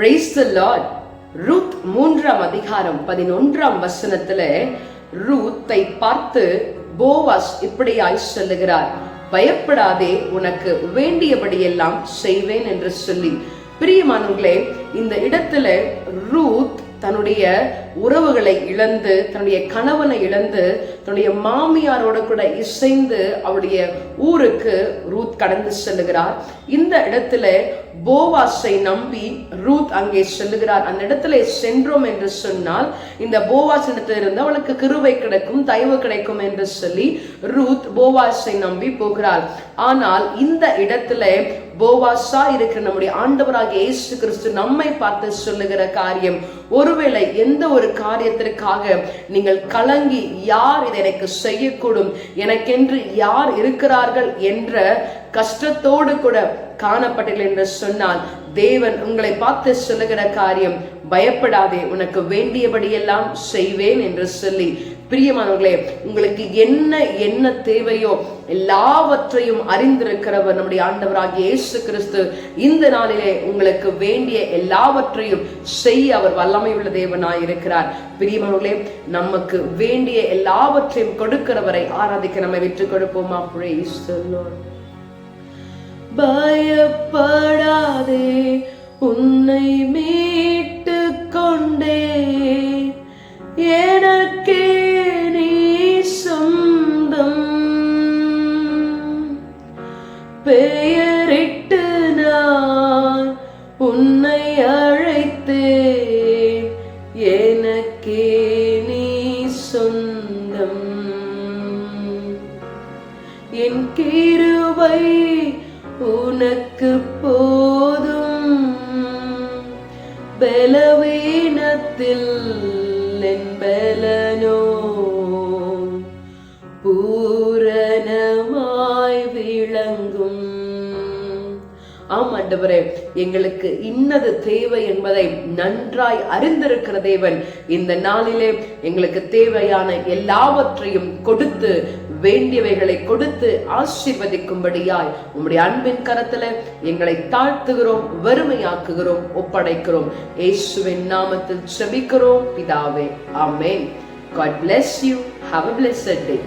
Praise the Lord. Ruth 3ஆம் அதிகாரம் 11ஆம் வசனத்துல ரூத்தை பார்த்து போவாஸ் இப்படியாய் சொல்லுகிறார், பயப்படாதே, உனக்கு வேண்டியபடியெல்லாம் செய்வேன் என்று சொல்லி. பிரியமானவர்களே, இந்த இடத்துல ரூத் தன்னுடைய உறவுகளை இழந்து, தன்னுடைய கணவனை இழந்து, தன்னுடைய மாமியாரோட கூட இசைந்து அவருடைய ஊருக்கு ரூத் கடந்து செல்லுகிறார். இந்த இடத்துல போவாஸை நம்பி ரூத் அங்கே செல்லுகிறார். அந்த இடத்துல சென்றோம் என்று சொன்னால் இந்த போவாஸ் இடத்திலிருந்து அவளுக்கு கிருபை கிடைக்கும், தயவு கிடைக்கும் என்று சொல்லி ரூத் போவாஸை நம்பி போகிறாள். ஆனால் இந்த இடத்துல போவாஸா இருக்கிற நம்முடைய ஆண்டவராகிய இயேசு கிறிஸ்து நம்மை பார்த்து சொல்லுகிற காரியம், ஒருவேளை எந்த ஒரு காரியத்திற்காக நீங்கள் கலங்கி யார் இதை எனக்கு செய்யக்கூடும், எனக்கென்று யார் இருக்கிறார்கள் என்ற கஷ்டத்தோடு கூட காணப்பட்டீர்கள் என்று சொன்னால் தேவன் உங்களை பார்த்து சொல்லுகிற காரியம், பயப்படாதே, உனக்கு வேண்டியபடியெல்லாம் செய்வேன் என்று சொல்லி. பிரியமானவர்களே, உங்களுக்கு என்ன தேவையோ எல்லாவற்றையும் அறிந்திருக்கிறவர் நம்முடைய ஆண்டவராகிய இயேசு கிறிஸ்து இந்த நாளிலே உங்களுக்கு வேண்டிய எல்லாவற்றையும் செய்ய அவர் வல்லமை உள்ள தேவனாய் இருக்கிறார். பிரியமானவர்களே, நமக்கு வேண்டிய எல்லாவற்றையும் கொடுக்கிறவரை ஆராதிக்க நம்மை விட்டுக் கொடுப்போமா? Praise the Lord. பயப்படாதே, உன்னை மீட்டு கொண்டே, எனக்கே நீ சொந்தம், பெயரிட்டு நான் உன்னை அழைத்தேன், எனக்கே நீ சொந்தம், என் கிருபை உனக்கு போதும், பலவீனத்தில் என் பலனோ பூரணமாய் விளங்கும். ஆண்டவரே, எங்களுக்கு இன்னது தேவை என்பதை நன்றாய் அறிந்திருக்கிற தேவன் இந்த நாளிலே எங்களுக்கு தேவையான எல்லாவற்றையும் கொடுத்து, வேண்டியவைகளை கொடுத்து ஆசீர்வதிக்கும்படியாய் உம்முடைய அன்பின் கரத்துல எங்களை தாழ்த்துகிறோம், வறுமையாக்குகிறோம், ஒப்படைக்கிறோம். இயேசுவின் நாமத்தில் ஜெபிக்கிறோம் பிதாவே, ஆமென். God bless you. Have a blessed day.